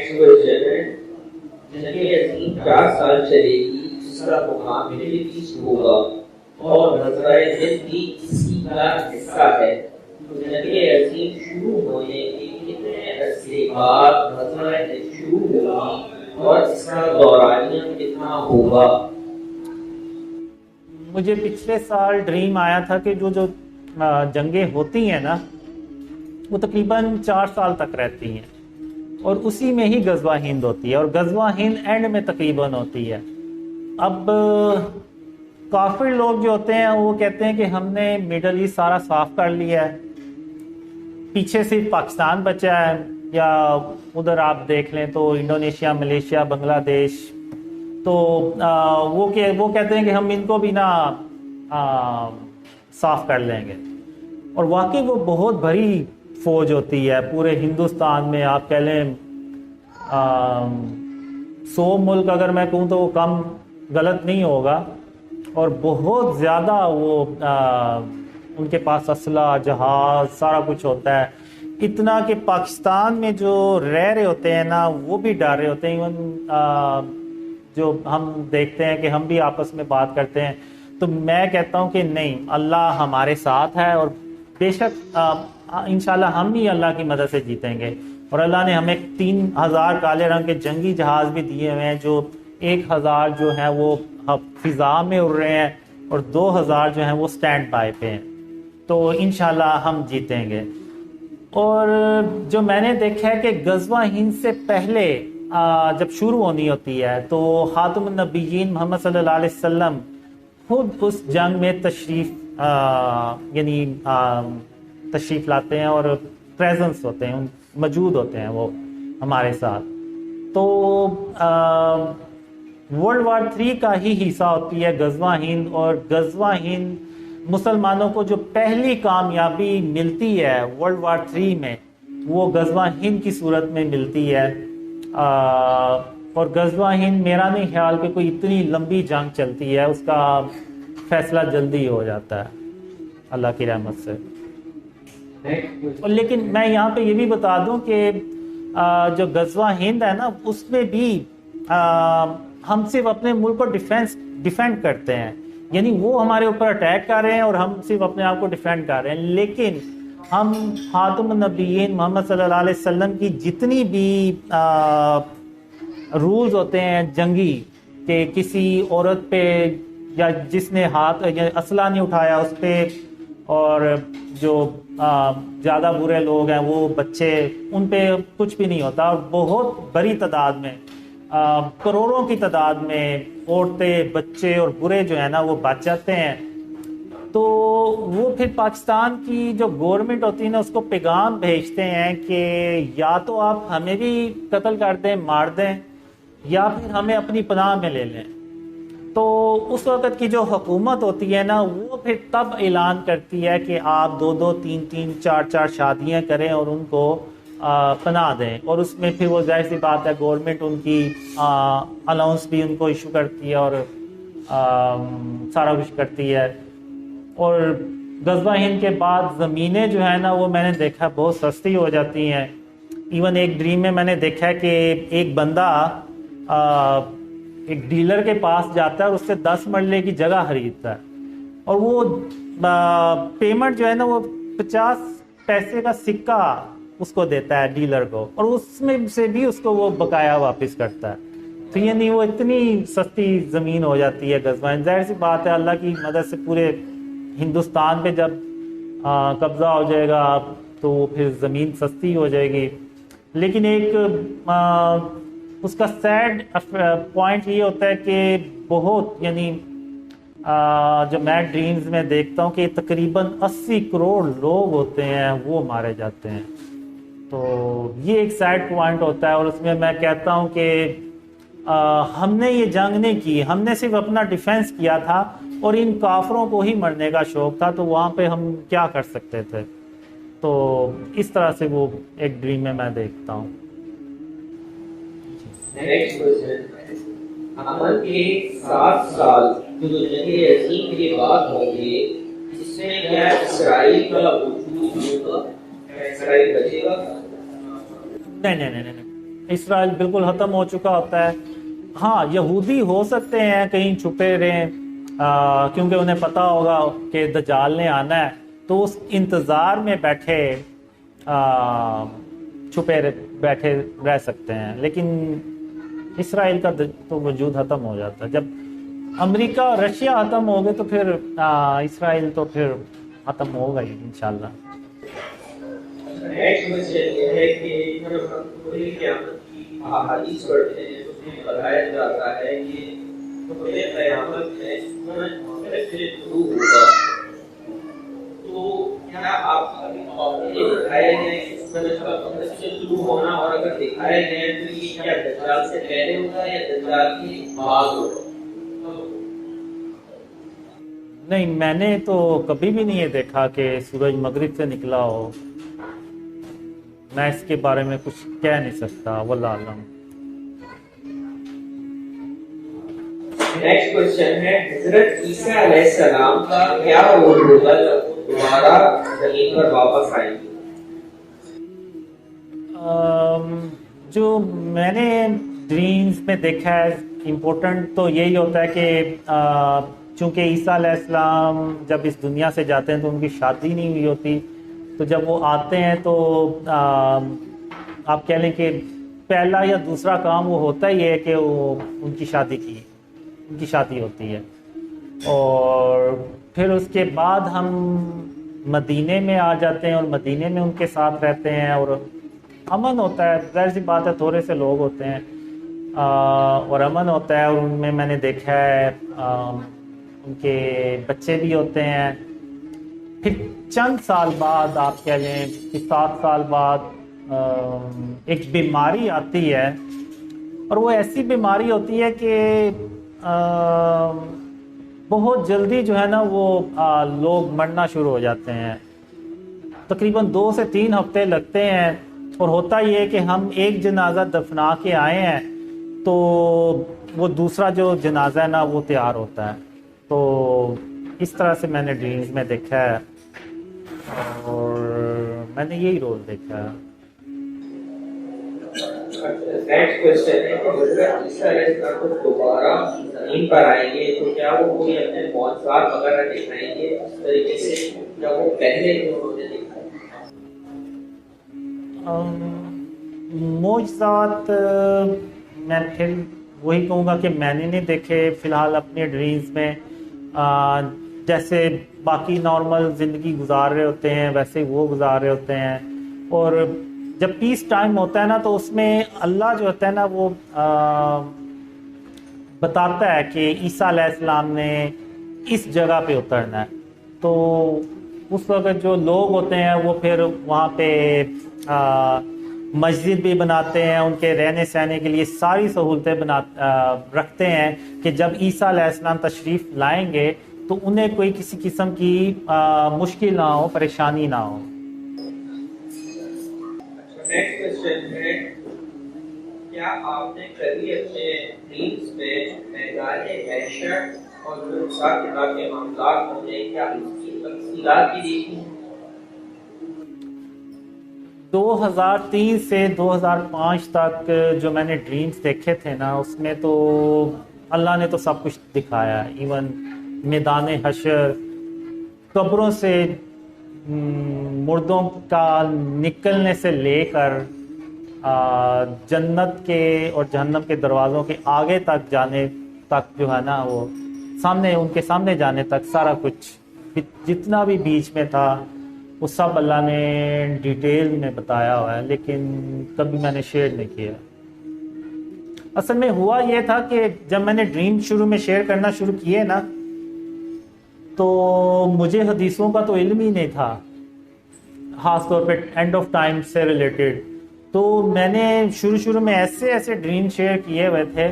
Next question ہے، جنگ عظیم 4 سال چلے گی، جس کا مقام مڈل ایسٹ ہوگا اور غزوہ ہند بھی اسی کا حصہ ہے، تو جنگ عظیم شروع ہونے کے کتنے عرصے بعد غزوہ ہند شروع ہوگی اور اس کا دورانیہ کتنا ہوگا؟ مجھے پچھلے سال ڈریم آیا تھا کہ جو جنگیں ہوتی ہیں نا وہ تقریباً 4 سال تک رہتی ہیں، اور اسی میں ہی غزوہ ہند ہوتی ہے، اور غزوہ ہند اینڈ میں تقریباً ہوتی ہے۔ اب کافر لوگ جو ہوتے ہیں وہ کہتے ہیں کہ ہم نے مڈل ایسٹ سارا صاف کر لیا ہے، پیچھے صرف پاکستان بچا ہے، یا ادھر آپ دیکھ لیں تو انڈونیشیا، ملیشیا، بنگلہ دیش، تو وہ کہتے ہیں کہ ہم ان کو بھی نا صاف کر لیں گے۔ اور واقعی وہ بہت بڑی فوج ہوتی ہے پورے ہندوستان میں، آپ کہہ لیں 100 ملک اگر میں کہوں تو وہ کم غلط نہیں ہوگا، اور بہت زیادہ وہ ان کے پاس اسلحہ، جہاز، سارا کچھ ہوتا ہے، اتنا کہ پاکستان میں جو رہ رہے ہوتے ہیں نا وہ بھی ڈر رہے ہوتے ہیں۔ ایون جو ہم دیکھتے ہیں کہ ہم بھی آپس میں بات کرتے ہیں، تو میں کہتا ہوں کہ نہیں، اللہ ہمارے ساتھ ہے، اور بے شک انشاءاللہ ہم بھی اللہ کی مدد سے جیتیں گے۔ اور اللہ نے ہمیں 3000 کالے رنگ کے جنگی جہاز بھی دیے ہوئے ہیں، جو 1000 جو ہیں وہ فضا میں اڑ رہے ہیں، اور 2000 جو ہیں وہ سٹینڈ بائی پہ ہیں، تو انشاءاللہ ہم جیتیں گے۔ اور جو میں نے دیکھا ہے کہ غزوہ ہند سے پہلے جب شروع ہونی ہوتی ہے تو خاتم النبیین محمد صلی اللہ علیہ وسلم خود اس جنگ میں تشریف لاتے ہیں، اور پریزنس ہوتے ہیں، موجود ہوتے ہیں وہ ہمارے ساتھ۔ تو ورلڈ وار 3 کا ہی حصہ ہوتی ہے غزوہ ہند، اور غزوہ ہند مسلمانوں کو جو پہلی کامیابی ملتی ہے ورلڈ وار 3 میں، وہ غزوہ ہند کی صورت میں ملتی ہے۔ اور غزوہ ہند میرا نہیں خیال کہ کوئی اتنی لمبی جنگ چلتی ہے، اس کا فیصلہ جلدی ہو جاتا ہے اللہ کی رحمت سے۔ اور لیکن میں یہاں پہ یہ بھی بتا دوں کہ جو غزوہ ہند ہے نا اس میں بھی ہم صرف اپنے ملک کو ڈیفینڈ کرتے ہیں، یعنی وہ ہمارے اوپر اٹیک کر رہے ہیں اور ہم صرف اپنے آپ کو ڈیفینڈ کر رہے ہیں، لیکن ہم خاتم النبیین محمد صلی اللہ علیہ وسلم کی جتنی بھی رولز ہوتے ہیں جنگی، کہ کسی عورت پہ یا جس نے ہاتھ اسلحہ نہیں اٹھایا اس پہ، اور جو زیادہ برے لوگ ہیں وہ بچے، ان پہ کچھ بھی نہیں ہوتا، اور بہت بڑی تعداد میں، کروڑوں کی تعداد میں عورتیں، بچے اور برے جو ہیں نا وہ بچ جاتے ہیں۔ تو وہ پھر پاکستان کی جو گورنمنٹ ہوتی ہے نا اس کو پیغام بھیجتے ہیں کہ یا تو آپ ہمیں بھی قتل کر دیں، مار دیں، یا پھر ہمیں اپنی پناہ میں لے لیں۔ تو اس وقت کی جو حکومت ہوتی ہے نا وہ پھر تب اعلان کرتی ہے کہ آپ 2-2 3-3 4-4 شادیاں کریں اور ان کو پناہ دیں، اور اس میں پھر وہ ظاہر سی بات ہے گورنمنٹ ان کی الاؤنس بھی ان کو ایشو کرتی ہے، اور سارا کچھ کرتی ہے۔ اور غزوہ ہند کے بعد زمینیں جو ہیں نا وہ میں نے دیکھا بہت سستی ہو جاتی ہیں۔ ایون ایک ڈریم میں میں نے دیکھا ہے کہ ایک بندہ ایک ڈیلر کے پاس جاتا ہے اور اس سے 10 مرلے کی جگہ خریدتا ہے، اور وہ پیمنٹ جو ہے نا وہ 50 پیسے کا سکہ اس کو دیتا ہے ڈیلر کو، اور اس میں سے بھی اس کو وہ بقایا واپس کرتا ہے۔ تو یعنی وہ اتنی سستی زمین ہو جاتی ہے غزوہ ہند۔ ظاہر سی بات ہے اللہ کی مدد سے پورے ہندوستان پہ جب قبضہ ہو جائے گا تو پھر زمین سستی ہو جائے گی۔ لیکن ایک اس کا سیڈ پوائنٹ یہ ہوتا ہے کہ بہت یعنی جو میں ڈریمز میں دیکھتا ہوں کہ تقریباً 80 کروڑ لوگ ہوتے ہیں وہ مارے جاتے ہیں، تو یہ ایک سیڈ پوائنٹ ہوتا ہے۔ اور اس میں کہتا ہوں کہ ہم نے یہ جنگ نہیں کی، ہم نے صرف اپنا ڈیفینس کیا تھا، اور ان کافروں کو ہی مرنے کا شوق تھا، تو وہاں پہ ہم کیا کر سکتے تھے۔ تو اس طرح سے وہ ایک ڈریم میں دیکھتا ہوں۔ نیکسٹ کوسچن، عمل کے 7 سال جو جنگ عظیم کے بعد ہوں گے، اس میں کیا اسرائیل کا وجود ہوگا؟ اسرائیل بچے گا؟ نہیں، اسرائیل بالکل ختم ہو چکا ہوتا ہے. ہاں یہودی ہو سکتے ہیں کہیں چھپے رہیں کیونکہ انہیں پتہ ہوگا کہ دجال نے آنا ہے تو اس انتظار میں بیٹھے چھپے بیٹھے رہ سکتے ہیں. لیکن اسرائیل کا تو وجود ختم ہو جاتا ہے. جب امریکہ اور رشیا ختم ہو گئے تو پھر اسرائیل تو پھر ختم ہوگا ہی انشاءاللہ. نیکسٹ کوسچن یہ ہے کہ جب ہم پوری قیامت کی احادیث پڑھتے ہیں اس میں بتایا جاتا ہے کہ پوری قیامت میں محمد سے شروع ہوگا. تو کیا آپ یہ بتائے گئے کہ محمد سے شروع ہونا اور اگر دکھائے گئے تو یہ کیا دجال سے پہلے ہوگا یا دجال کے بعد ہوگا؟ نہیں میں نے تو کبھی بھی نہیں یہ دیکھا کہ سورج مغرب سے نکلا ہو. میں اس کے بارے میں کچھ کہہ نہیں سکتا واللہ اعلم. نیکسٹ کوسچن ہے حضرت عیسیٰ علیہ السلام کا کیا رول ہوگا جب دوبارہ زمین پر واپس آئیں گے؟ جو میں نے ڈریمز میں دیکھا ہے امپورٹنٹ تو یہی ہوتا ہے کہ چونکہ عیسیٰ علیہ السلام جب اس دنیا سے جاتے ہیں تو ان کی شادی نہیں ہوئی ہوتی. تو جب وہ آتے ہیں تو آپ کہہ لیں کہ پہلا یا دوسرا کام وہ ہوتا ہی ہے کہ وہ ان کی شادی ہوتی ہے. اور پھر اس کے بعد ہم مدینے میں آ جاتے ہیں اور مدینے میں ان کے ساتھ رہتے ہیں اور امن ہوتا ہے. ظاہر سی بات ہے تھوڑے سے لوگ ہوتے ہیں اور امن ہوتا ہے. اور ان میں نے دیکھا ہے ان کے بچے بھی ہوتے ہیں. پھر چند سال بعد آپ کہہ لیں کہ 7 سال بعد ایک بیماری آتی ہے اور وہ ایسی بیماری ہوتی ہے کہ بہت جلدی جو ہے نا وہ لوگ مرنا شروع ہو جاتے ہیں. تقریباً 2 سے 3 ہفتے لگتے ہیں. اور ہوتا یہ ہے کہ ہم ایک جنازہ دفنا کے آئے ہیں تو وہ دوسرا جو جنازہ ہے نا وہ تیار ہوتا ہے. تو اس طرح سے میں نے ڈریمز میں دیکھا ہے اور میں نے یہی رول دیکھا ہے. نیکسٹ کوسچن ہے کہ حضرت عیسیٰ علیہ السلام کو دوبارہ زمین پر آئیں گے تو کیا وہ کوئی اپنے معجزات وغیرہ دکھائیں گے اس طریقے سے کیا وہ پہلے انہوں نے دکھائے؟ معجزات میں پھر وہی کہوں گا کہ میں نے نہیں دیکھے فی الحال اپنے ڈریمز میں. جیسے باقی نارمل زندگی گزار رہے ہوتے ہیں ویسے وہ گزار رہے ہوتے ہیں. اور جب پیس ٹائم ہوتا ہے نا تو اس میں اللہ جو ہوتا ہے نا وہ بتاتا ہے کہ عیسیٰ علیہ السلام نے اس جگہ پہ اترنا ہے. تو اس وقت جو لوگ ہوتے ہیں وہ پھر وہاں پہ مسجد بھی بناتے ہیں. ان کے رہنے سہنے کے لیے ساری سہولتیں رکھتے ہیں کہ جب عیسیٰ علیہ السلام تشریف لائیں گے تو انہیں کوئی کسی قسم کی مشکل نہ ہو پریشانی نہ ہو. نیکسٹ کوسچن ہے کیا آپ نے کبھی اپنے ڈریمز میں میدان محشر اور حساب کتاب کے معاملات ہونے کیا اس کی تفصیلات بھی دیکھی ہیں؟ 2003 سے 2005 تک جو میں نے ڈریمز دیکھے تھے نا اس میں تو اللہ نے تو سب کچھ دکھایا. ایون میدان حشر, قبروں سے مردوں کا نکلنے سے لے کر جنت کے اور جہنم کے دروازوں کے آگے تک جانے تک جو ہے نا وہ سامنے ان کے سامنے جانے تک سارا کچھ جتنا بھی بیچ میں تھا وہ سب اللہ نے ڈیٹیل میں بتایا ہوا ہے. لیکن کبھی میں نے شیئر نہیں کیا. اصل میں ہوا یہ تھا کہ جب میں نے ڈریم شروع میں شیئر کرنا شروع کیے نا تو مجھے حدیثوں کا تو علم ہی نہیں تھا خاص طور پہ اینڈ آف ٹائم سے ریلیٹڈ. تو میں نے شروع میں ایسے ڈریم شیئر کیے ہوئے تھے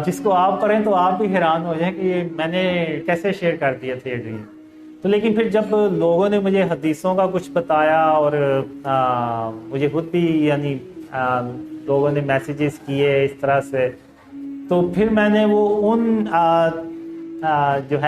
جس کو آپ کریں تو آپ بھی حیران ہو جائیں کہ میں نے کیسے شیئر کر دیے تھے یہ ڈریم. تو لیکن پھر جب لوگوں نے مجھے حدیثوں کا کچھ بتایا اور مجھے خود بھی یعنی لوگوں نے میسیجز کیے اس طرح سے تو پھر میں نے وہ ان جو ہے